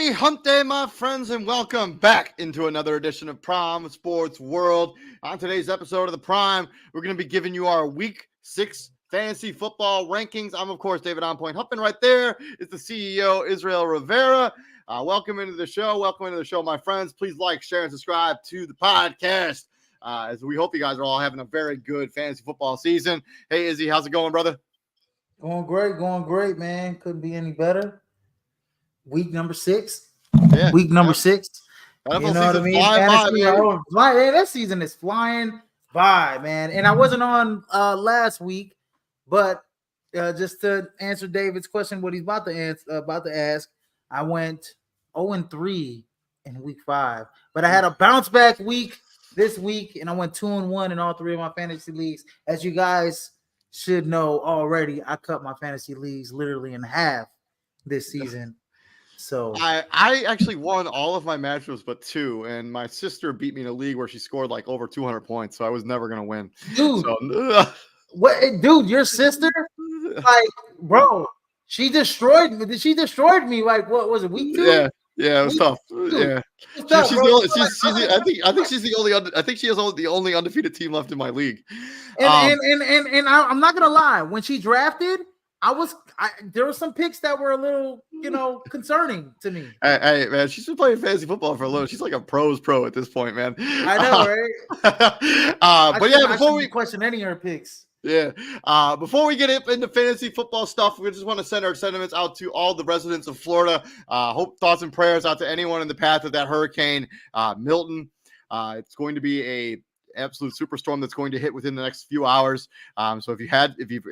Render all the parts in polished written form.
Happy Hump Day, my friends, and welcome back into another edition of Prime Sports World. On today's episode of the Prime, we're going to be giving you our Week 6 fantasy football rankings. I'm, of course, David On Point Hupp, and right there is the CEO, Israel Rivera. Welcome into the show. Welcome into the show, my friends. Please like, share, and subscribe to the podcast, as we hope you guys are all having a very good fantasy football season. Hey, Izzy, how's it going, brother? Going great, man. Couldn't be any better. Week number 6. Yeah, Week number 6. NFL You know what I mean? That season is flying by, man. And I wasn't on last week, but just to answer David's question, what he's about to ask, I went 0-3 in week 5, but I had a bounce back week this week, and I went 2-1 in all 3 of my fantasy leagues. As you guys should know already, I cut my fantasy leagues literally in half this season. So I actually won all of my matchups but 2, and my sister beat me in a league where she scored like over 200 points, so I was never gonna win. Dude, dude, your sister, like, bro, she destroyed me. She destroyed me. Like, what was it, week 2? Yeah, it was tough. Yeah, I think she's the only. I think she has the only undefeated team left in my league. And I'm not gonna lie, when she drafted, there were some picks that were a little, concerning to me. Hey, man, she's been playing fantasy football for a little. She's like a pro's pro at this point, man. I know, right? But yeah, before we question any of her picks. Yeah. Before we get into fantasy football stuff, we just want to send our sentiments out to all the residents of Florida. Hope, thoughts, and prayers out to anyone in the path of that hurricane, Milton. It's going to be a absolute superstorm that's going to hit within the next few hours. So if you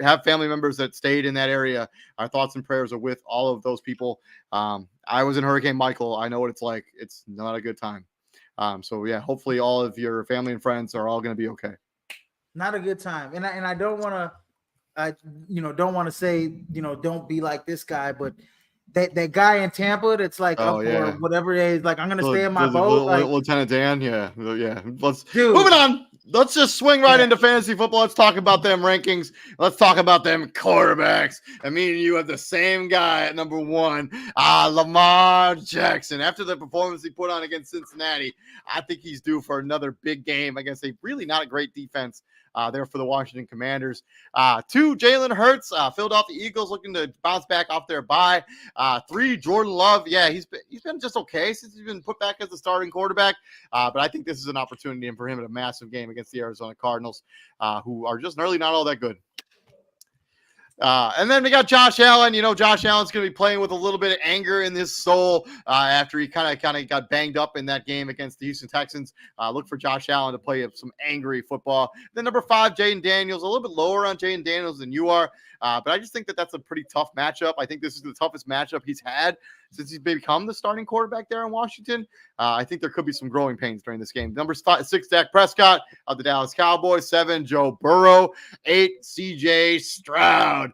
have family members that stayed in that area, our thoughts and prayers are with all of those people. I was in Hurricane Michael. I know what it's like. It's not a good time. So yeah, hopefully all of your family and friends are all going to be okay. Not a good time. And I don't want to, don't want to say, don't be like this guy, but that guy in Tampa that's like for whatever it is, like, I'm going to stay in my boat. Lieutenant Dan. Yeah. Moving on. Let's just swing right into fantasy football. Let's talk about them rankings. Let's talk about them quarterbacks. I mean, you have the same guy at number 1, Lamar Jackson. After the performance he put on against Cincinnati, I think he's due for another big game against a really not a great defense there for the Washington Commanders. 2, Jalen Hurts, Philadelphia Eagles looking to bounce back off their bye. 3, Jordan Love. Yeah, he's been just okay since he's been put back as the starting quarterback. But I think this is an opportunity for him in a massive game against the Arizona Cardinals, who are just really not all that good. And then we got Josh Allen. Josh Allen's going to be playing with a little bit of anger in his soul after he kind of got banged up in that game against the Houston Texans. Look for Josh Allen to play some angry football. Then number 5, Jaden Daniels. A little bit lower on Jaden Daniels than you are, but I just think that's a pretty tough matchup. I think this is the toughest matchup he's had since he's become the starting quarterback there in Washington. I think there could be some growing pains during this game. Number 6, Dak Prescott of the Dallas Cowboys. 7, Joe Burrow. 8, CJ Stroud.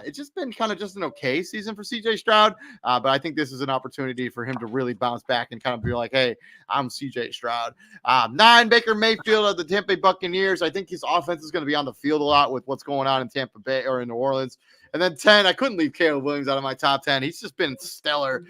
It's just been kind of just an okay season for CJ Stroud, but I think this is an opportunity for him to really bounce back and kind of be like, hey, I'm CJ Stroud. 9, Baker Mayfield of the Tampa Bay Buccaneers. I think his offense is going to be on the field a lot with what's going on in Tampa Bay or in New Orleans. And then 10, I couldn't leave Caleb Williams out of my top 10. He's just been stellar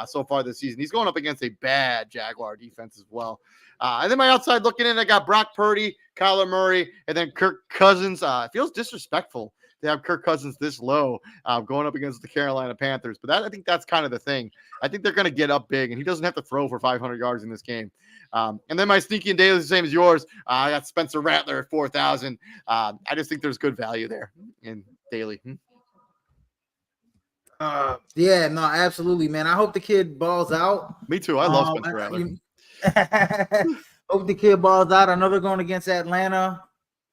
so far this season. He's going up against a bad Jaguar defense as well. And then my outside looking in, I got Brock Purdy, Kyler Murray, and then Kirk Cousins. It feels disrespectful to have Kirk Cousins this low going up against the Carolina Panthers. But I think that's kind of the thing. I think they're going to get up big, and he doesn't have to throw for 500 yards in this game. And then my sneaky and daily is the same as yours. I got Spencer Rattler at 4,000. I just think there's good value there in daily. Yeah, no, absolutely, man. I hope the kid balls out. Me too. I love Spencer Rattler. Hope the kid balls out. I know they're going against Atlanta.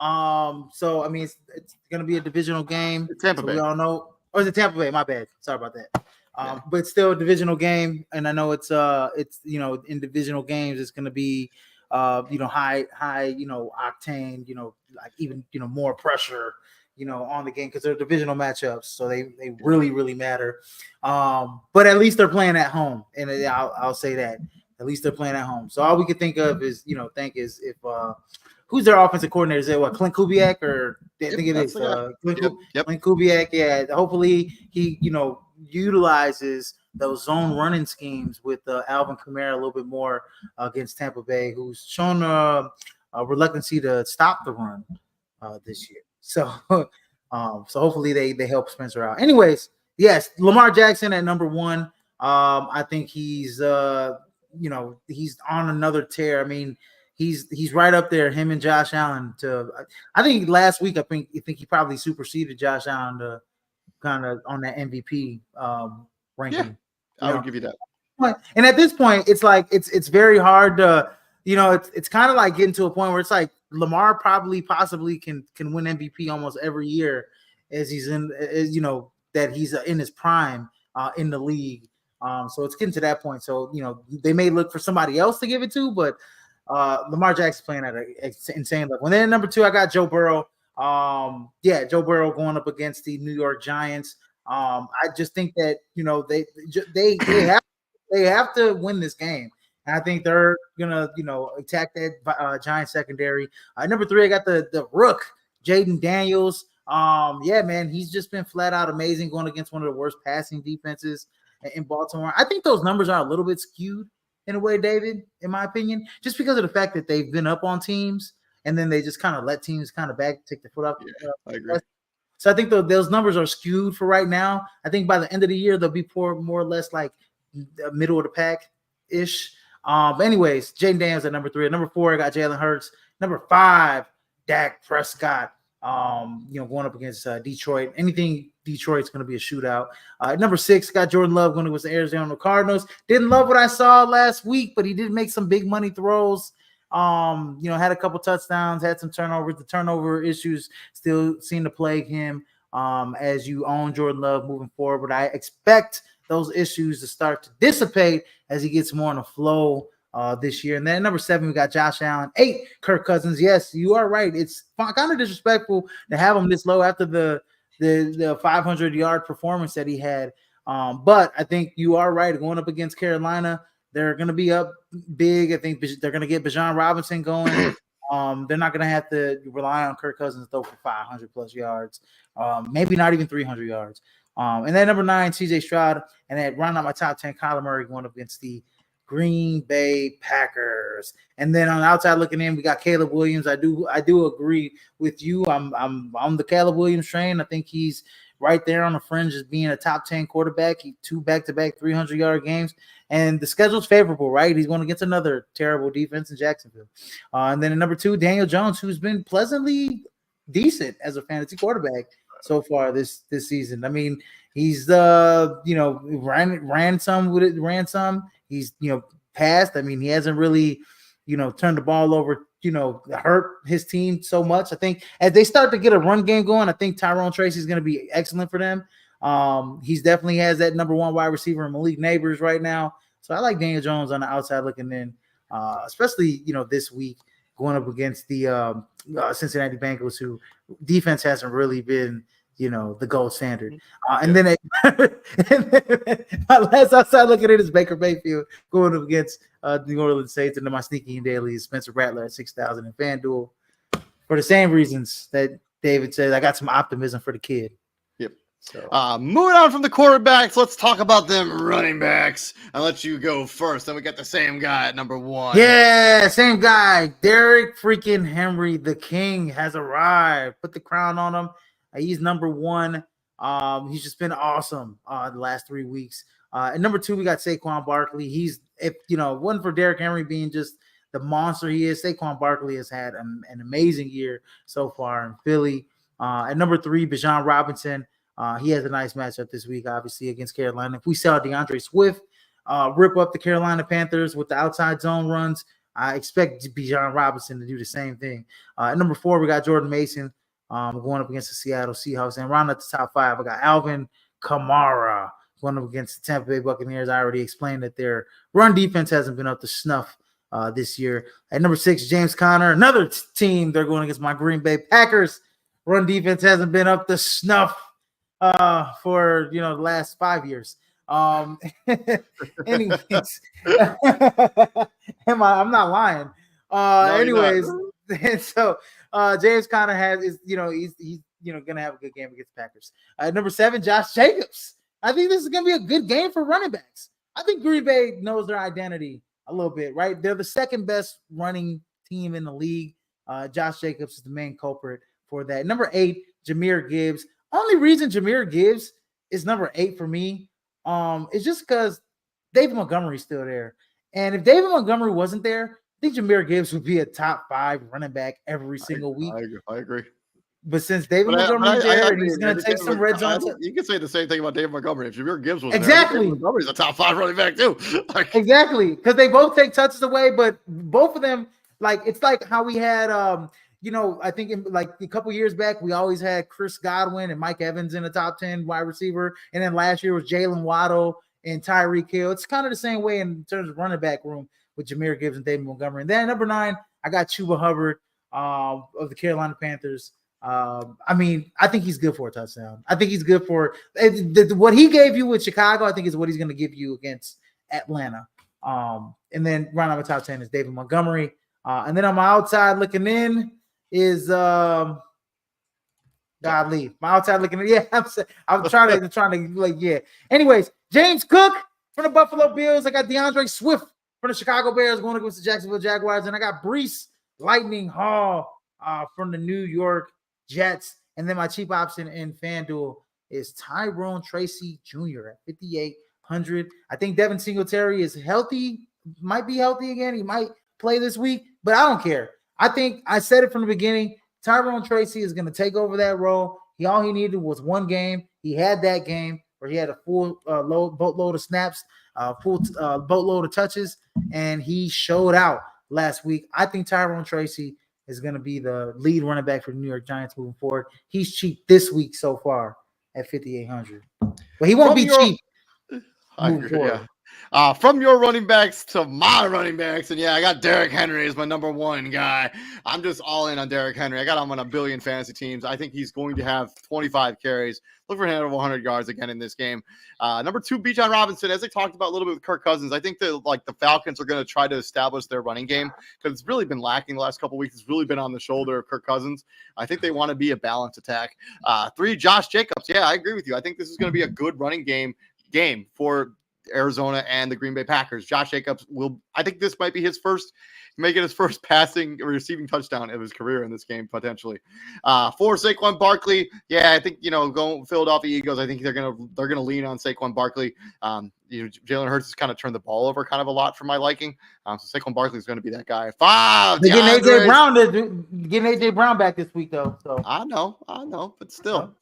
So I mean, it's going to be a divisional game. Tampa Bay. We all know. Or is it Tampa Bay? My bad. Sorry about that. But it's still a divisional game, and I know it's in divisional games it's going to be high octane, like even more pressure on the game because they're divisional matchups, so they really, really matter. But at least they're playing at home, and I'll say that at least they're playing at home. So all we can think of is if who's their offensive coordinator? Is it Clint Kubiak or I think it is Clint Kubiak? Yeah, hopefully he utilizes those zone running schemes with Alvin Kamara a little bit more against Tampa Bay, who's shown a reluctancy to stop the run this year. So, so hopefully they help Spencer out. Anyways, yes, Lamar Jackson at number one. I think he's he's on another tear. I mean, he's right up there. Him and Josh Allen. I think last week I think he probably superseded Josh Allen to kind of on that MVP ranking. Yeah, I would give you that. And at this point, it's like it's very hard to, it's kind of like getting to a point where it's like Lamar possibly can win MVP almost every year as he's that he's in his prime in the league. So it's getting to that point. So they may look for somebody else to give it to, but Lamar Jackson's playing at an insane level. And then number two, I got Joe Burrow. Joe Burrow going up against the New York Giants. I just think that they have to win this game. And I think they're gonna attack that Giants secondary. Number three, I got the Rook, Jaden Daniels. Man, he's just been flat out amazing going against one of the worst passing defenses in Baltimore. I think those numbers are a little bit skewed in a way, David, in my opinion, just because of the fact that they've been up on teams and then they just kind of let teams kind of take the foot up. Yeah, I agree. So I think those numbers are skewed for right now. I think by the end of the year, they'll be more or less like middle of the pack ish. But anyways, Jaden Daniels at number three. At number four, I got Jalen Hurts. Number five, Dak Prescott. Going up against Detroit. Anything Detroit's going to be a shootout. Number six, got Jordan Love going against the Arizona Cardinals. Didn't love what I saw last week, but he did make some big money throws. Had a couple touchdowns, had some turnovers. The turnover issues still seem to plague him as you own Jordan Love moving forward. But I expect those issues to start to dissipate as he gets more in a flow this year. And then at number seven, we got Josh Allen. 8, Kirk Cousins. Yes, you are right. It's kind of disrespectful to have him this low after the 500-yard performance that he had. But I think you are right. Going up against Carolina, they're going to be up big. I think they're going to get Bijan Robinson going. They're not going to have to rely on Kirk Cousins to throw for 500-plus yards, maybe not even 300 yards. And then number 9, C.J. Stroud. And then round out my top 10, Kyler Murray going up against the Green Bay Packers. And then on the outside looking in, we got Caleb Williams. I do agree with you. I'm on the Caleb Williams train. I think he's right there on the fringe as being a top 10 quarterback. 2 back-to-back 300-yard games. And the schedule's favorable, right? He's going against another terrible defense in Jacksonville. And then at number 2, Daniel Jones, who's been pleasantly decent as a fantasy quarterback so far this season. I mean, he's ran some. He's passed. I mean, he hasn't really turned the ball over, hurt his team so much. I think as they start to get a run game going, I think Tyrone Tracy is going to be excellent for them. He's definitely has that number 1 wide receiver in Malik Neighbors right now. So I like Daniel Jones on the outside looking in, especially this week going up against the Cincinnati Bengals, who defense hasn't really been the gold standard. And then my last outside looking at it is Baker Mayfield going up against the New Orleans Saints, and then my sneaky and daily is Spencer Rattler at 6,000 in FanDuel for the same reasons that David said. I got some optimism for the kid. Yep. So, moving on from the quarterbacks, let's talk about them running backs. I'll let you go first. Then we got the same guy at number 1. Yeah, same guy. Derrick freaking Henry, the king, has arrived. Put the crown on him. He's number 1. He's just been awesome the last 3 weeks. And number 2, we got Saquon Barkley. He's, if one for Derrick Henry being just the monster he is, Saquon Barkley has had an amazing year so far in Philly. At number 3, Bijan Robinson. He has a nice matchup this week, obviously, against Carolina. If we saw DeAndre Swift rip up the Carolina Panthers with the outside zone runs, I expect Bijan Robinson to do the same thing. At number 4, we got Jordan Mason. Going up against the Seattle Seahawks. And round up the top 5, I got Alvin Kamara going up against the Tampa Bay Buccaneers. I already explained that their run defense hasn't been up to snuff this year. At number 6, James Conner. Another team, they're going against my Green Bay Packers. Run defense hasn't been up to snuff for the last 5 years. Anyways, I'm not lying. Anyways, and so James Conner he's gonna have a good game against the Packers. Number 7, Josh Jacobs. I think this is going to be a good game for running backs. I think Green Bay knows their identity a little bit, right? They're the second best running team in the league. Josh Jacobs is the main culprit for that. Number 8, Jahmyr Gibbs. Only reason Jahmyr Gibbs is number 8 for me is just because David Montgomery's still there. And if David Montgomery wasn't there, I think Jahmyr Gibbs would be a top 5 running back every single week. I agree. But since David Montgomery's there, and he's going to take some red zone. You can say the same thing about David Montgomery. If Jahmyr Gibbs was exactly, there, Montgomery's a top 5 running back too. Exactly, because they both take touches away, but both of them, like it's like how we had, I think like a couple years back, we always had Chris Godwin and Mike Evans in the top 10 wide receiver, and then last year was Jalen Waddle and Tyreek Hill. It's kind of the same way in terms of running back room with Jahmyr Gibbs and David Montgomery. And then number 9, I got Chuba Hubbard of the Carolina Panthers. I think he's good for a touchdown. I think he's good for what he gave you with Chicago. I think is what he's going to give you against Atlanta. And then right on the top 10 is David Montgomery. And then on my outside looking in is God leave. My outside looking in. Yeah, I'm trying to yeah. Anyways, James Cook from the Buffalo Bills. I got DeAndre Swift from the Chicago Bears going against the Jacksonville Jaguars, and I got Breece Lightning Hall from the New York Jets. And then my cheap option in FanDuel is Tyrone Tracy Jr. at 5,800. I think Devin Singletary is healthy, might be healthy again. He might play this week, but I don't care. I think I said it from the beginning. Tyrone Tracy is going to take over that role. All he needed was one game. He had that game where he had a full boatload of snaps, full boatload of touches, and he showed out last week. I think Tyrone Tracy is going to be the lead running back for the New York Giants moving forward. He's cheap this week so far at 5,800, but he won't be cheap. I agree, yeah. From your running backs to my running backs, and yeah, I got Derrick Henry as my number 1 guy. I'm just all in on Derrick Henry. I got him on a billion fantasy teams. I think he's going to have 25 carries. Look for him over 100 yards again in this game. Number 2, Bijan Robinson. As I talked about a little bit with Kirk Cousins, I think that the Falcons are going to try to establish their running game because it's really been lacking the last couple of weeks. It's really been on the shoulder of Kirk Cousins. I think they want to be a balanced attack. 3, Josh Jacobs. Yeah, I agree with you. I think this is going to be a good running game for Arizona and the Green Bay Packers. Josh Jacobs I think this might be his first passing or receiving touchdown of his career in this game, potentially. 4, Saquon Barkley. Yeah, I think, going Philadelphia Eagles, I think they're gonna lean on Saquon Barkley. Jalen Hurts has kind of turned the ball over kind of a lot for my liking. So Saquon Barkley is going to be that guy. 5, they're getting AJ Brown back this week though. So I know, but still.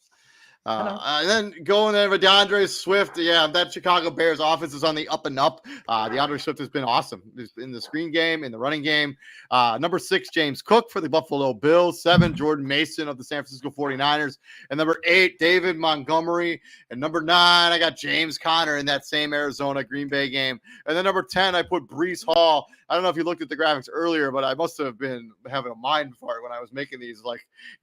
And then going there with DeAndre Swift. Yeah, that Chicago Bears offense is on the up and up. DeAndre Swift has been awesome in the screen game, in the running game. Number 6, James Cook for the Buffalo Bills. 7, Jordan Mason of the San Francisco 49ers. And number 8, David Montgomery. And number 9, I got James Conner in that same Arizona Green Bay game. And then number 10, I put Breece Hall. I don't know if you looked at the graphics earlier, but I must have been having a mind fart when I was making these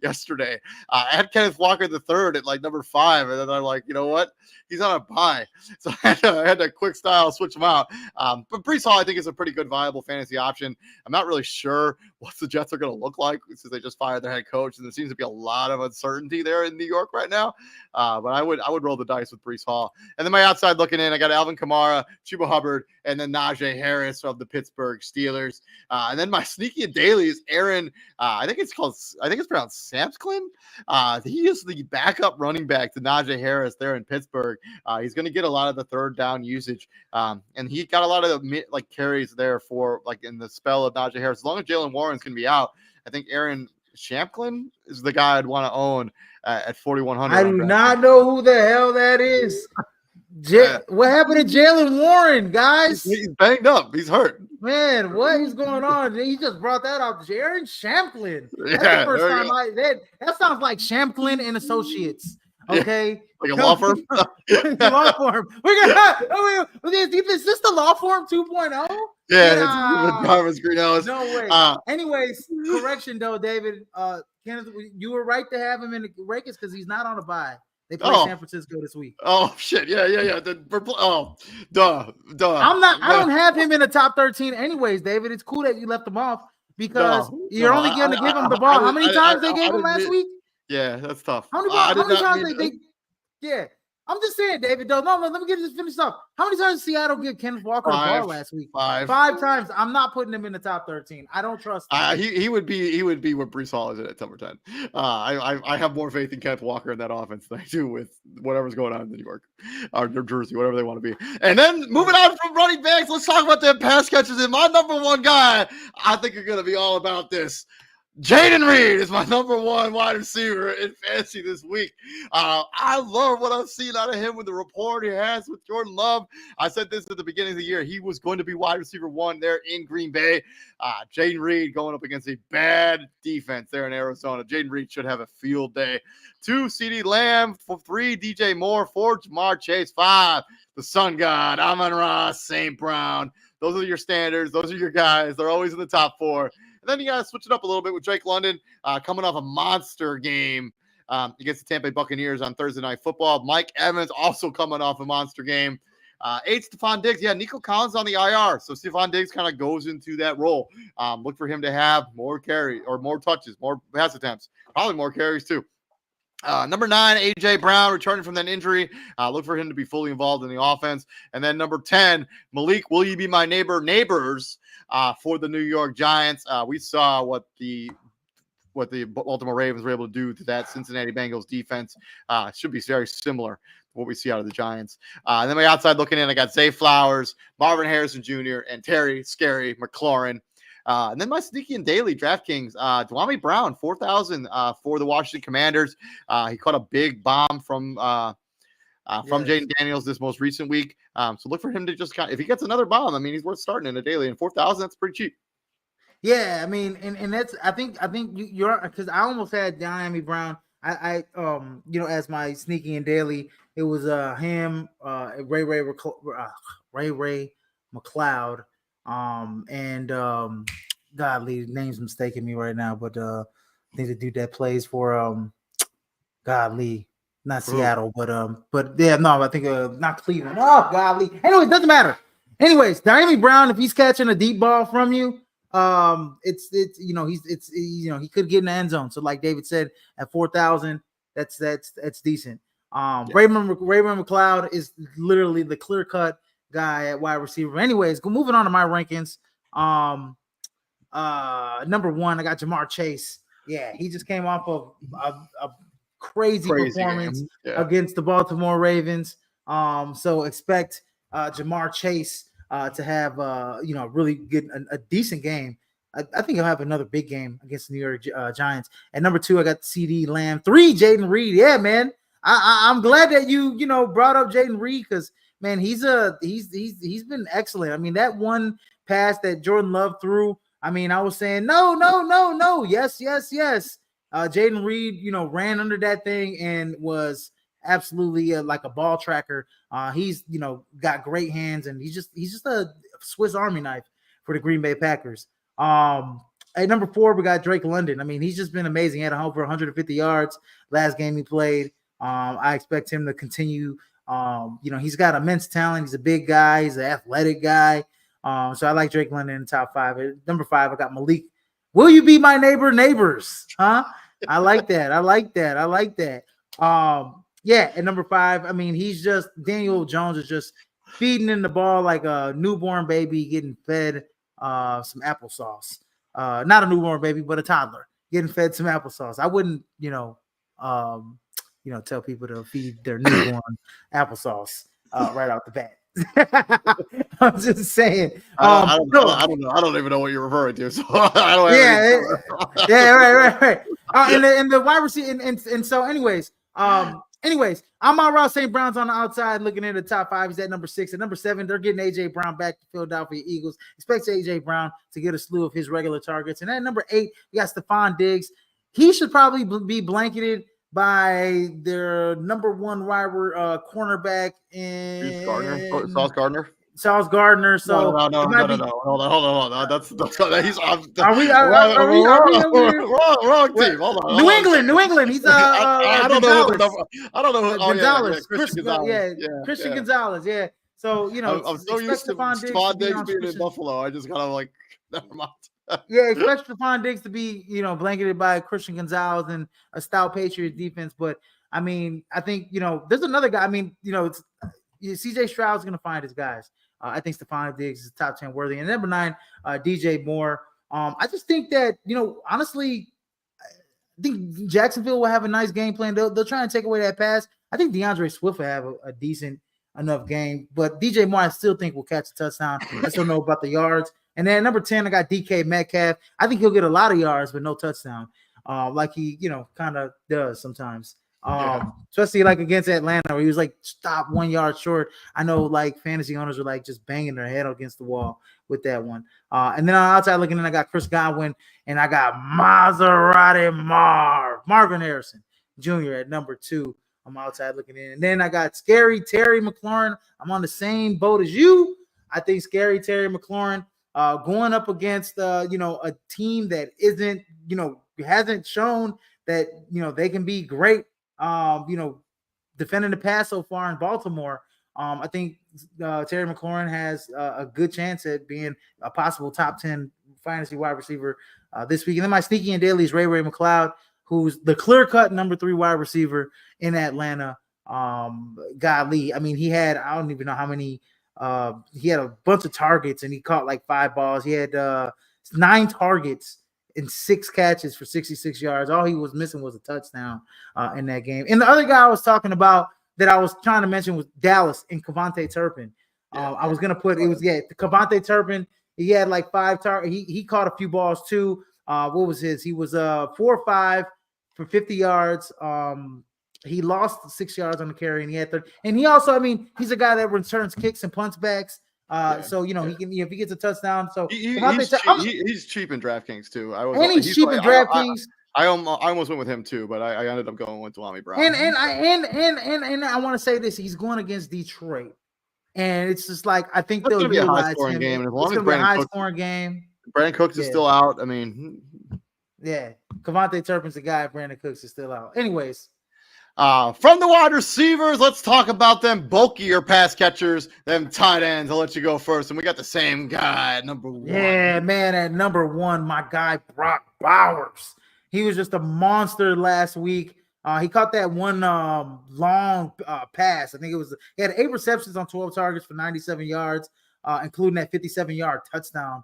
yesterday. I had Kenneth Walker III at number 5, and then I'm like, you know what? He's on a bye. So I had to quick style switch him out. But Breece Hall, I think, is a pretty good, viable fantasy option. I'm not really sure what the Jets are going to look like since they just fired their head coach, and there seems to be a lot of uncertainty there in New York right now. But I would roll the dice with Breece Hall. And then my outside looking in, I got Alvin Kamara, Chuba Hubbard, and then Najee Harris of the Pittsburgh Steelers. And then my sneaky and daily is Aaron. I think it's pronounced Samsklin. He is the backup running back to Najee Harris there in Pittsburgh. He's going to get a lot of the third down usage. And he got a lot of carries there for in the spell of Najee Harris. As long as Jalen Warren's going to be out, I think Aaron Shamklin is the guy I'd want to own at 4,100. I do not know who the hell that is. What happened to Jalen Warren, guys? He's banged up. He's hurt. Man, what is going on? He just brought that up. Aaron Shamklin. That's the first time that sounds like Shamklin and Associates. Okay. Like a law firm? Law firm. Is this the law firm 2.0? Yeah, it's Thomas Greenhouse. No way. Anyways, correction though, David. Kenneth, you were right to have him in the rankings because he's not on a bye. They play San Francisco this week. Oh shit! Yeah. Duh. I don't have him in the top 13, anyways, David. It's cool that you left him off because you're only going to give him the ball. How many times they gave him last week? Yeah, that's tough. How many times they? Yeah. I'm just saying, David. No, let me get this finished up. How many times did Seattle give Kenneth Walker the ball last week? 5 times. I'm not putting him in the top 13. I don't trust him. He would be where Brees Hall is at number 10. I have more faith in Kenneth Walker in that offense than I do with whatever's going on in New York or New Jersey, whatever they want to be. And then moving on from running backs, let's talk about them pass catchers. And my number one guy, I think you're going to be all about this. Jaden Reed is my number one wide receiver in fantasy this week. I love what I've seen out of him with the rapport he has with Jordan Love. I said this at the beginning of the year. He was going to be wide receiver 1 there in Green Bay. Jaden Reed going up against a bad defense there in Arizona. Jaden Reed should have a field day. 2, CeeDee Lamb. 3, DJ Moore. 4, Jamar Chase. 5, the Sun God, Amon-Ra St. Brown. Those are your standards. Those are your guys. They're always in the top 4. Then you got to switch it up a little bit with Drake London coming off a monster game against the Tampa Bay Buccaneers on Thursday Night Football. Mike Evans also coming off a monster game. 8, Stephon Diggs. Yeah, Nico Collins on the IR. So Stephon Diggs kind of goes into that role. Look for him to have more carry or more touches, more pass attempts, probably more carries too. Number 9, A.J. Brown, returning from that injury. Look for him to be fully involved in the offense. And then number 10, Malik, will you be my neighbors for the New York Giants. We saw what the Baltimore Ravens were able to do to that Cincinnati Bengals defense. Should be very similar to what we see out of the Giants. And then my outside looking in, I got Zay Flowers, Marvin Harrison Jr., and Terry Scary McLaurin. And then my sneaky and daily DraftKings, Dwami Brown, 4,000 for the Washington Commanders. He caught a big bomb from Jaden Daniels this most recent week. So look for him to just if he gets another bomb, I mean, he's worth starting in a daily. And 4,000, that's pretty cheap. Yeah, I mean, and that's I think you're because I almost had Dwami Brown. I as my sneaky and daily, it was him, Ray McLeod. Godly name's mistaking me right now, but I think the dude that plays for Godly, not Seattle, but yeah, no, I think not Cleveland. Oh, Godly. Anyway, it doesn't matter. Anyways, Dwami Brown, if he's catching a deep ball from you, he could get in the end zone. So like David said, at 4,000, that's decent. Raymond McLeod is literally the clear cut guy at wide receiver. Anyways, moving on to my rankings. Number 1, I got Jamar Chase. Yeah, he just came off of a crazy performance against the Baltimore Ravens. So expect Jamar Chase to have really good a decent game. I think he'll have another big game against the New York Giants. At number 2, I got CeeDee Lamb. 3, Jaden Reed. Yeah, man. I'm glad that you brought up Jaden Reed because man, he's been excellent. I mean, that one pass that Jordan Love threw, I mean, I was saying no, yes. Jaden Reed, ran under that thing and was absolutely like a ball tracker. He's got great hands and he's just a Swiss Army knife for the Green Bay Packers. At number 4, we got Drake London. I mean, he's just been amazing. He had over 150 yards last game he played. I expect him to continue. He's got immense talent. He's a big guy. He's an athletic guy. So I like Drake London in the top 5. At number 5, I got Malik. Will you be my neighbors? Huh? I like that. At number 5, I mean, he's just Daniel Jones is just feeding in the ball like a newborn baby getting fed some applesauce. Not a newborn baby, but a toddler getting fed some applesauce. I wouldn't, tell people to feed their newborn applesauce right out the bat. I'm just saying. I don't even know what you're referring to. So I don't have right. And the wide receiver, and so, anyways, Amon-Ra St. Brown's on the outside looking at the top 5. He's at number 6. At number 7, they're getting A.J. Brown back to Philadelphia Eagles. Expects A.J. Brown to get a slew of his regular targets. And at number 8, we got Stephon Diggs. He should probably be blanketed by their number 1 wide cornerback in Sauce Gardner. Sauce Gardner. So no. Hold on. That's he's. Are we wrong team? Hold on. New England. He's I don't know. I don't know. Gonzalez. Christian Christian Gonzalez. Yeah. So I'm so used to Stephon Diggs being in Buffalo. I just kind of like never mind. Yeah, expect Stephon Diggs to be, blanketed by Christian Gonzalez and a stout Patriots defense. But I mean, I think, there's another guy. I mean, it's CJ Stroud's going to find his guys. I think Stephon Diggs is top 10 worthy. And number 9, DJ Moore. I just think that, honestly, I think Jacksonville will have a nice game plan. They'll try and take away that pass. I think DeAndre Swift will have a decent enough game. But DJ Moore, I still think will catch a touchdown. I still know about the yards. And then number 10, I got DK Metcalf. I think he'll get a lot of yards, but no touchdown. Like he, kind of does sometimes. Especially like against Atlanta, where he was like stop 1 yard short. I know like fantasy owners are like just banging their head against the wall with that one. And then on the outside looking in, I got Chris Godwin and I got Marvin Harrison Jr. at number 2. I'm outside looking in. And then I got Scary Terry McLaurin. I'm on the same boat as you. I think Scary Terry McLaurin going up against a team that isn't, hasn't shown that they can be great. Defending the pass so far in Baltimore. I think Terry McLaurin has a good chance at being a possible top 10 fantasy wide receiver this week. And then my sneaky and daily is Ray McLeod, who's the clear-cut number 3 wide receiver in Atlanta. Golly, I mean, he had, I don't even know how many, he had a bunch of targets and he caught like 5 balls. He had 9 targets and 6 catches for 66 yards. All he was missing was a touchdown in that game. And the other guy I was talking about that I was trying to mention was Dallas and Kevontae Turpin. I was going to put, Kevontae Turpin. He had like 5 targets. He caught a few balls too. What was his? He was 4 or 5 for 50 yards. He lost 6 yards on the carry and he had 30. And he also, I mean, he's a guy that returns kicks and punts backs. So he can, if he gets a touchdown, so he's cheap in DraftKings too. He's cheap in DraftKings. I almost went with him too, but I ended up going with Delami Brown. And I want to say this: he's going against Detroit, and it's just like I think they'll be a high scoring game. As long as Brandon Cooks is still out, I mean, Kevontae Turpin's the guy. Brandon Cooks is still out. Anyways. From the wide receivers, let's talk about them bulkier pass catchers, them tight ends. I'll let you go first. And we got the same guy at number 1. Yeah, man, at number 1, my guy Brock Bowers. He was just a monster last week. He caught that one long pass. I think he had 8 receptions on 12 targets for 97 yards, including that 57-yard touchdown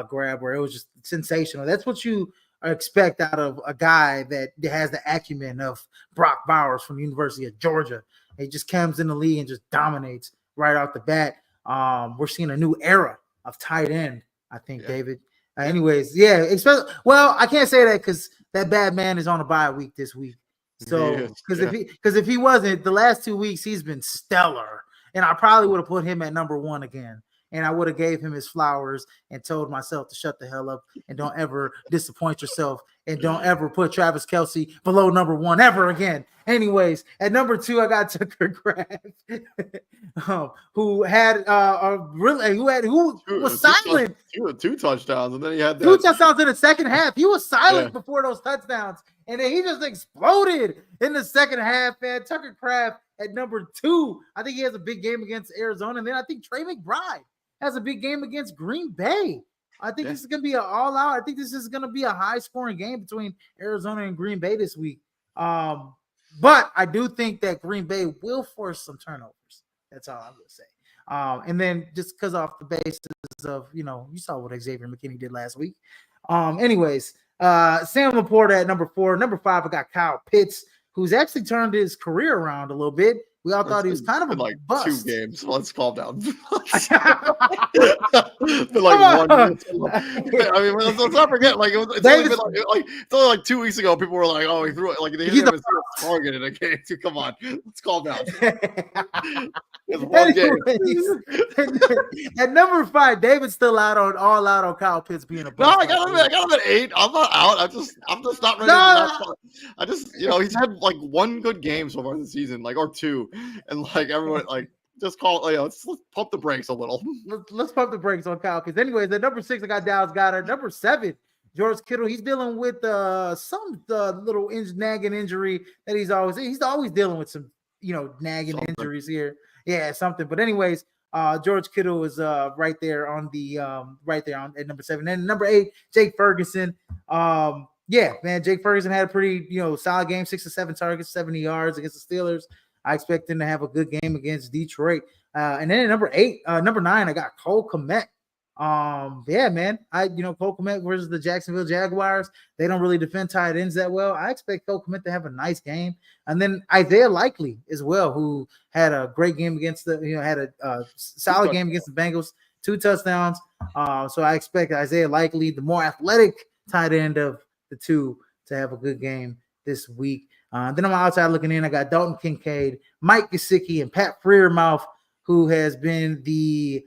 grab where it was just sensational. That's what you expect out of a guy that has the acumen of Brock Bowers from the University of Georgia. He just comes in the league and just dominates right off the bat. We're seeing a new era of tight end, I think, David. Anyways, I can't say that because that bad man is on a bye week this week. So because if he wasn't, the last 2 weeks he's been stellar, and I probably would have put him at number 1 again. And I would have gave him his flowers and told myself to shut the hell up and don't ever disappoint yourself and don't ever put Travis Kelce below number 1 ever again. Anyways, at number 2, I got Tucker Kraft, who had was silent. 2 touchdowns, and then he had 2 touchdowns in the second half. He was silent before those touchdowns, and then he just exploded in the second half. Man, Tucker Kraft at number 2. I think he has a big game against Arizona, and then I think Trey McBride has a big game against Green Bay. I think this is going to be an all-out. I think this is going to be a high-scoring game between Arizona and Green Bay this week. But I do think that Green Bay will force some turnovers. That's all I'm going to say. And then just because off the basis of, you saw what Xavier McKinney did last week. Anyways, Sam Laporta at number 4. Number 5, I got Kyle Pitts, who's actually turned his career around a little bit. We all thought he was kind of a bust. 2 games. So let's calm down. Been like 1 year. I mean, let's not forget. Like it's only like 2 weeks ago. People were like, "Oh, he threw it." Like they hit him as target in a game. Come on, let's calm down. At number 5, David's still all out on Kyle Pitts being a bust. No, I got him at 8. I'm not out. I'm just not ready. I just he's had like 1 good game so far this season, like or 2. And like everyone, like just call. Let's pump the brakes a little. Let's pump the brakes on Kyle. Because anyways, at number 6, I got Dallas Goedert. Number 7, George Kittle. He's dealing with some little nagging injury that he's always dealing with some nagging injuries here. Yeah, something. But anyways, George Kittle is right there on the at number 7. And number 8, Jake Ferguson. Yeah, man. Jake Ferguson had a pretty, solid game, 6 or 7 targets, 70 yards against the Steelers. I expect him to have a good game against Detroit. And then at number 9, I got Cole Kmet. Yeah, man. Cole Kmet versus the Jacksonville Jaguars. They don't really defend tight ends that well. I expect Cole Kmet to have a nice game. And then Isaiah Likely as well, who had a great game against had a solid game against the Bengals, 2 touchdowns. So I expect Isaiah Likely, the more athletic tight end of the 2, to have a good game this week. Then I'm outside looking in. I got Dalton Kincaid, Mike Gesicki, and Pat Freiermouth, who has been the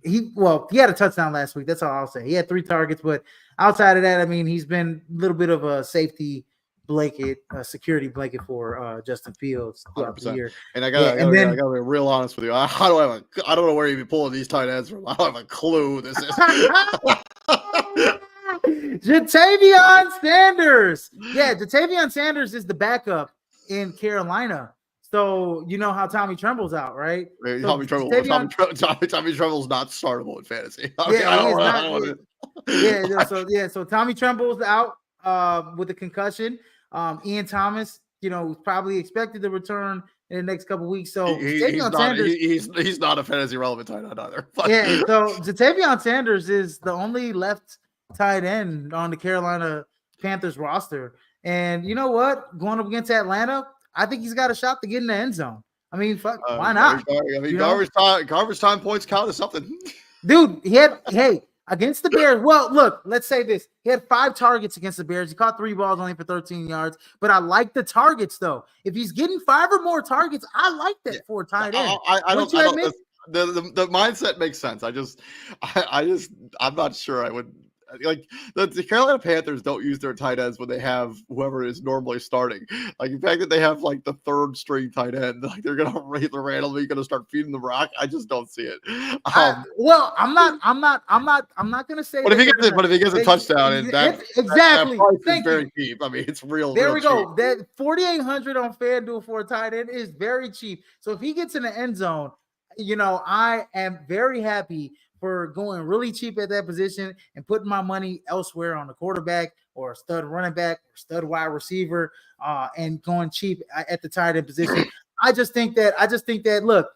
he had a touchdown last week. That's all I'll say. He had 3 targets, but outside of that, I mean, he's been a little bit of a safety blanket, security blanket for Justin Fields throughout 100%. The year. And I gotta be real honest with you. I don't know where you've been pulling these tight ends from. I don't have a clue who this is. Jatavion Sanders. Yeah, Jatavion Sanders is the backup in Carolina. So you know how Tommy Tremble's out, right? Tommy Tremble's not startable in fantasy. So Tommy Tremble's out with a concussion. Ian Thomas, probably expected to return in the next couple of weeks. So he's not a fantasy relevant tight end either. Yeah, so Jatavion Sanders is the only left tight end on the Carolina Panthers roster. And you know what? Going up against Atlanta, I think he's got a shot to get in the end zone. I mean, why not? Garbage time points count as something. Dude, against the Bears. Well, look, let's say this. He had 5 targets against the Bears. He caught 3 balls only for 13 yards. But I like the targets, though. If he's getting 5 or more targets, I like that for a tight end. The mindset makes sense. I'm not sure I would. Like the Carolina Panthers don't use their tight ends when they have whoever is normally starting. Like the fact that they have like the 3rd string tight end, like they're gonna randomly gonna start feeding the rock. I just don't see it. I'm not gonna say. But if he gets a touchdown, and that is very cheap. I mean, it's real. There we go. That 4,800 on FanDuel for a tight end is very cheap. So if he gets in the end zone, I am very happy for going really cheap at that position and putting my money elsewhere on a quarterback or a stud running back or stud wide receiver, and going cheap at the tight end position. I just think that look,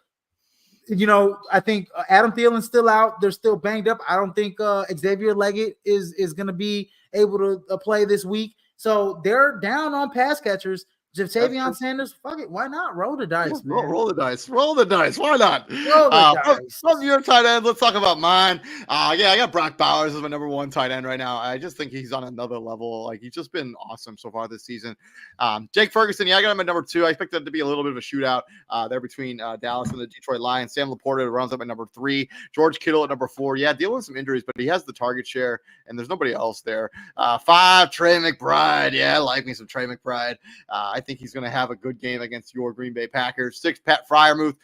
I think Adam Thielen's still out. They're still banged up. I don't think Xavier Leggett is going to be able to play this week. So they're down on pass catchers. Jatavion Sanders, fuck it. Why not? Roll the dice, man. Roll the dice. Why not? Roll the dice. From your tight end, let's talk about mine. I got Brock Bowers as my number 1 tight end right now. I just think he's on another level. Like, he's just been awesome so far this season. Jake Ferguson, I got him at number 2. I expect that to be a little bit of a shootout there between Dallas and the Detroit Lions. Sam Laporta runs up at number 3. George Kittle at number 4. Yeah, dealing with some injuries, but he has the target share, and there's nobody else there. 5, Trey McBride. Yeah, I like me some Trey McBride. I think he's going to have a good game against your Green Bay Packers. 6, Pat Freiermuth.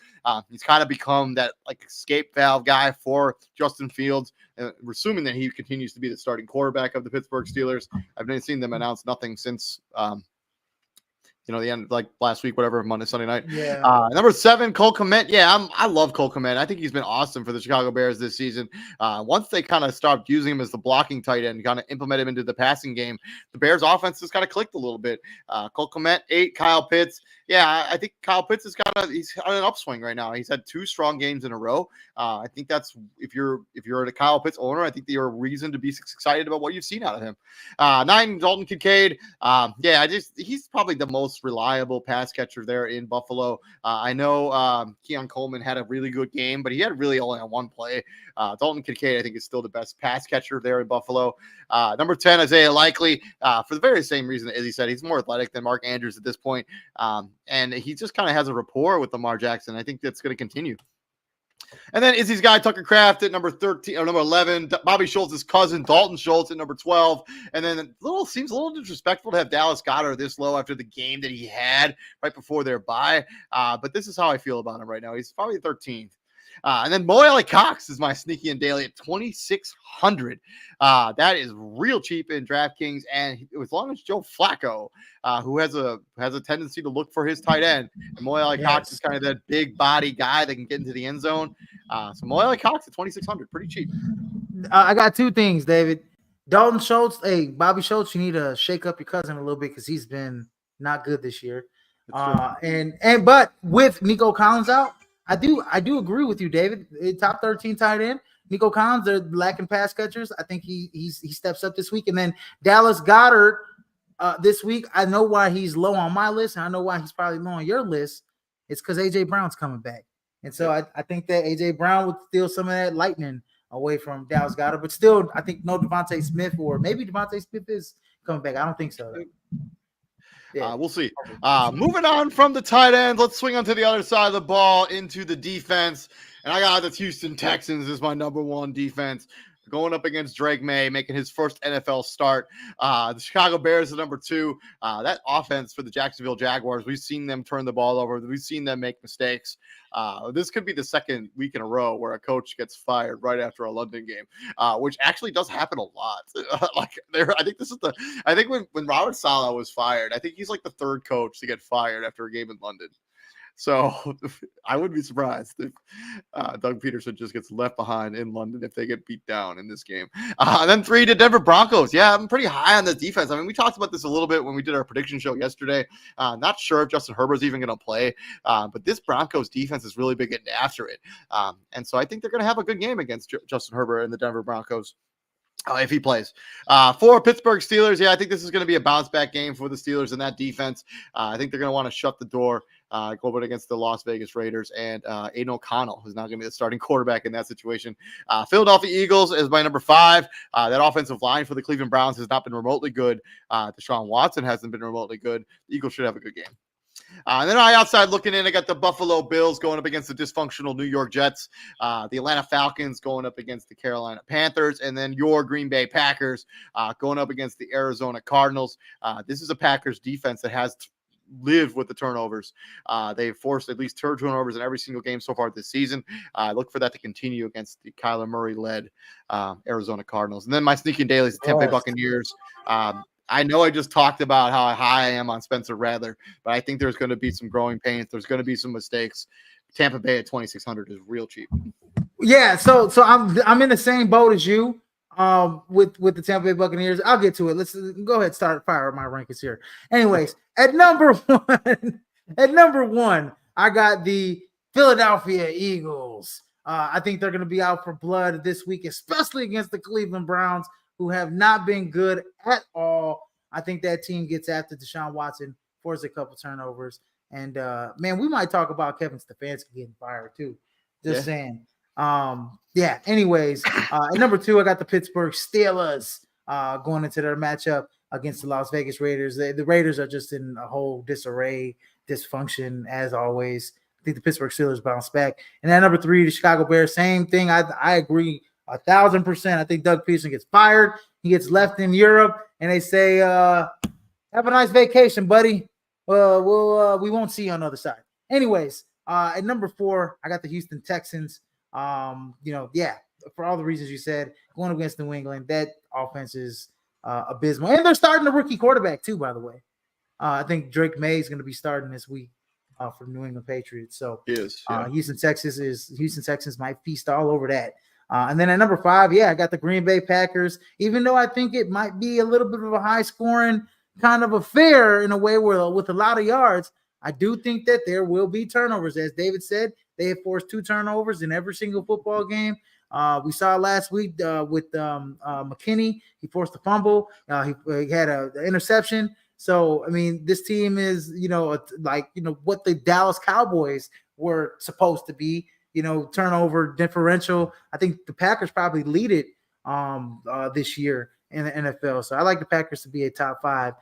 He's kind of become that like escape valve guy for Justin Fields. And we're assuming that he continues to be the starting quarterback of the Pittsburgh Steelers. I've been seeing them announce nothing since the end, like last week, whatever, Sunday night. Yeah. Number 7, Cole Kmet. Yeah, I love Cole Kmet. I think he's been awesome for the Chicago Bears this season. Once they kind of stopped using him as the blocking tight end, kind of implement him into the passing game, the Bears offense just kind of clicked a little bit. Cole Kmet, 8, Kyle Pitts. Yeah, I think Kyle Pitts he's on an upswing right now. He's had 2 strong games in a row. I think that's if you're a Kyle Pitts owner, I think you're a reason to be excited about what you've seen out of him. 9, Dalton Kincaid. He's probably the most reliable pass catcher there in Buffalo. I know Keon Coleman had a really good game, but he had really only on 1 play. Dalton Kincaid, I think, is still the best pass catcher there in Buffalo. Number 10, Isaiah Likely, for the very same reason that Izzy said. He's more athletic than Mark Andrews at this point. And he just kind of has a rapport with Lamar Jackson. I think that's going to continue. And then Izzy's guy, Tucker Kraft, at number 13 or number 11. Bobby Schultz's cousin, Dalton Schultz, at number 12. And then seems a little disrespectful to have Dallas Goedert this low after the game that he had right before their bye. But this is how I feel about him right now. He's probably 13th. And then Mo Alley Cox is my sneaky and daily at 2,600. That is real cheap in DraftKings, and as long as Joe Flacco, who has a tendency to look for his tight end, and Mo Alley Cox is kind of that big body guy that can get into the end zone. So Mo Alley Cox at 2,600, pretty cheap. I got 2 things, David. Dalton Schultz, hey, Bobby Schultz, you need to shake up your cousin a little bit because he's been not good this year. But with Nico Collins out, I do agree with you, David. Top 13 tight end. Nico Collins, they're lacking pass catchers. I think he steps up this week. And then Dallas Goedert this week. I know why he's low on my list, and I know why he's probably low on your list. It's because AJ Brown's coming back. And so I think that AJ Brown would steal some of that lightning away from Dallas Goedert. But still, I think no Devontae Smith, or maybe Devontae Smith is coming back. I don't think so. Yeah. We'll see. Moving on from the tight end, let's swing onto the other side of the ball into the defense. And I got the Houston Texans as my number one defense, going up against Drake May, making his first NFL start. The Chicago Bears are number 2. That offense for the Jacksonville Jaguars, we've seen them turn the ball over. We've seen them make mistakes. This could be the second week in a row where a coach gets fired right after a London game, which actually does happen a lot. I think when Robert Saleh was fired, I think he's like the third coach to get fired after a game in London. So I wouldn't be surprised if Doug Peterson just gets left behind in London if they get beat down in this game. And then 3 to Denver Broncos. Yeah, I'm pretty high on the defense. I mean, we talked about this a little bit when we did our prediction show yesterday. Not sure if Justin Herbert's even going to play, but this Broncos defense is really big getting after it. And so I think they're going to have a good game against Justin Herbert and the Denver Broncos. If he plays. For Pittsburgh Steelers, yeah, I think this is going to be a bounce-back game for the Steelers and that defense. I think they're going to want to shut the door going against the Las Vegas Raiders, and Aiden O'Connell, who's not going to be the starting quarterback in that situation. Philadelphia Eagles is my number 5. That offensive line for the Cleveland Browns has not been remotely good. Deshaun Watson hasn't been remotely good. The Eagles should have a good game. And then outside looking in, I got the Buffalo Bills going up against the dysfunctional New York Jets, the Atlanta Falcons going up against the Carolina Panthers, and then your Green Bay Packers going up against the Arizona Cardinals. This is a Packers defense that has lived with the turnovers. They've forced at least 2 turnovers in every single game so far this season. Look for that to continue against the Kyler Murray-led Arizona Cardinals. And then my sneaking daily is the Tampa Bay Buccaneers. I know I just talked about how high I am on Spencer Rattler, but I think there's going to be some growing pains. There's going to be some mistakes. Tampa Bay at 2,600 is real cheap. Yeah, so I'm in the same boat as you with the Tampa Bay Buccaneers. I'll get to it. Let's go ahead and start fire my rankings here. Anyways, at number 1, I got the Philadelphia Eagles. I think they're going to be out for blood this week, especially against the Cleveland Browns, who have not been good at all. I think that team gets after Deshaun Watson, forces a couple turnovers. And, man, we might talk about Kevin Stefanski getting fired too. Just saying. Anyways, at number 2, I got the Pittsburgh Steelers going into their matchup against the Las Vegas Raiders. The Raiders are just in a whole disarray, dysfunction, as always. I think the Pittsburgh Steelers bounce back. And at number 3, the Chicago Bears, same thing. I agree 1,000%. I think Doug Peterson gets fired. He gets left in Europe, and they say, "Have a nice vacation, buddy. We won't see you on the other side." Anyways, at number 4, I got the Houston Texans. For all the reasons you said, going against New England, that offense is abysmal, and they're starting a rookie quarterback too. By the way, I think Drake May is going to be starting this week for New England Patriots. So, Houston Texans might feast all over that. And then at number 5, I got the Green Bay Packers, even though I think it might be a little bit of a high-scoring kind of affair in a way where with a lot of yards. I do think that there will be turnovers. As David said, they have forced 2 turnovers in every single football game. We saw last week with McKinney. He forced a fumble. He had an interception. So, I mean, this team is, what the Dallas Cowboys were supposed to be. Turnover differential. I think the Packers probably lead it this year in the NFL. So I like the Packers to be a top 5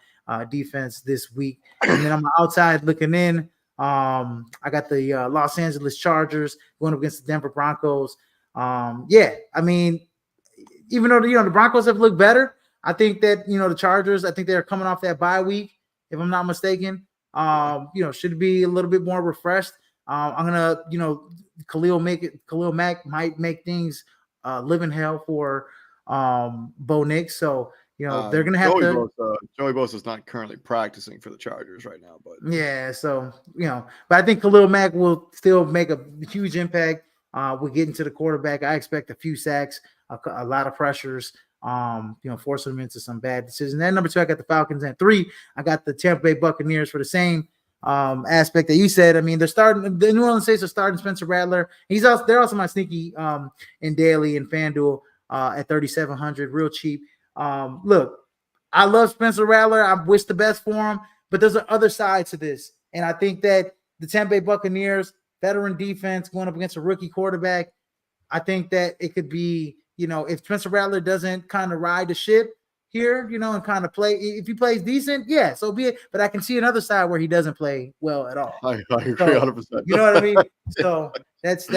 defense this week. And then on the outside looking in, I got the Los Angeles Chargers going up against the Denver Broncos. I mean, even though the Broncos have looked better, I think that the Chargers, I think they're coming off that bye week, if I'm not mistaken. Should be a little bit more refreshed. I'm gonna, Khalil Mack might make things live in hell for Bo Nix. So they're gonna have Joey Bosa's not currently practicing for the Chargers right now, but but I think Khalil Mack will still make a huge impact. We're getting to the quarterback. I expect a few sacks, a lot of pressures. forcing them into some bad decisions. And number 2, I got the Falcons, and 3, I got the Tampa Bay Buccaneers for the same aspect that you said. I mean, the New Orleans Saints are starting Spencer Rattler. They're also my sneaky in daily and FanDuel at 3,700, real cheap. Look, I love Spencer Rattler. I wish the best for him, but there's an other side to this, and I think that the Tampa Bay Buccaneers, veteran defense going up against a rookie quarterback, I think that it could be, if Spencer Rattler doesn't kind of ride the ship here, and kind of play, if he plays decent, yeah, so be it. But I can see another side where he doesn't play well at all. I agree 100%. You know what I mean? So that's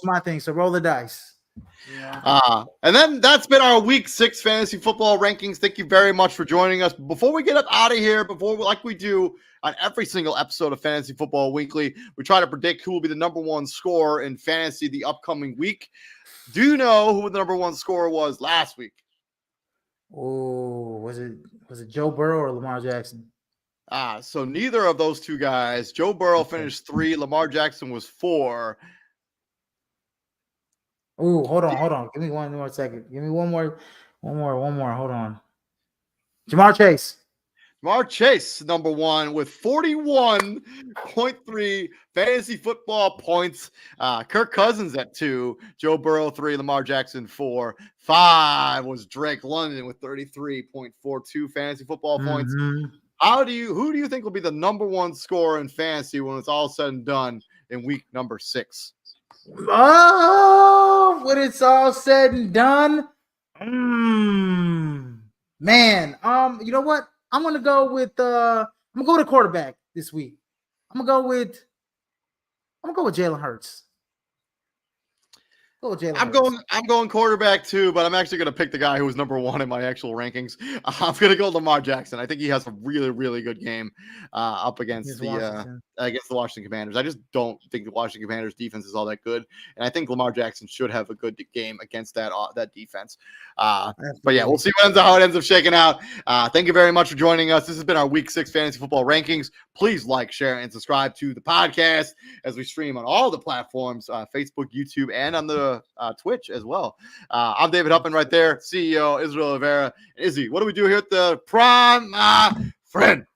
my thing. So roll the dice. Yeah. And then that's been our week 6 fantasy football rankings. Thank you very much for joining us. Before we get up out of here, like we do on every single episode of Fantasy Football Weekly, we try to predict who will be the number 1 scorer in fantasy the upcoming week. Do you know who the number 1 scorer was last week? Oh, was it Joe Burrow or Lamar Jackson? So neither of those two guys. Joe Burrow finished 3. Lamar Jackson was 4. Oh, hold on. Give me one more second. Give me one more. Hold on. Jamar Chase. Jamar Chase, number 1 with 41.3 fantasy football points. Kirk Cousins at 2. Joe Burrow 3. Lamar Jackson 4. 5 was Drake London with 33.42 fantasy football points. Who do you think will be the number 1 scorer in fantasy when it's all said and done in week number 6? Oh, when it's all said and done, man. You know what? I'm gonna go with quarterback this week. I'm gonna go with Jalen Hurts. I'm going quarterback too, but I'm actually going to pick the guy who was number 1 in my actual rankings. I'm going to go Lamar Jackson. I think he has a really, really good game up against the Washington Commanders. I just don't think the Washington Commanders defense is all that good, and I think Lamar Jackson should have a good game against that defense. But yeah, we'll see how it ends up shaking out. Thank you very much for joining us. This has been our Week 6 Fantasy Football Rankings. Please like, share, and subscribe to the podcast as we stream on all the platforms, Facebook, YouTube, and on the Twitch as well. I'm David Huppin right there, CEO Israel Rivera. Izzy, what do we do here at the Prime Friend?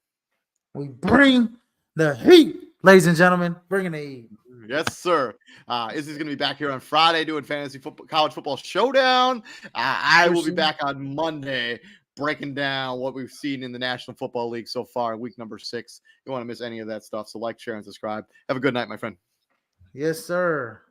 We bring the heat, ladies and gentlemen. Bringing the heat. Yes, sir. Izzy's going to be back here on Friday doing fantasy football, college football showdown. I will be back on Monday breaking down what we've seen in the National Football League so far, week number 6. You don't want to miss any of that stuff, so like, share, and subscribe. Have a good night, my friend. Yes, sir.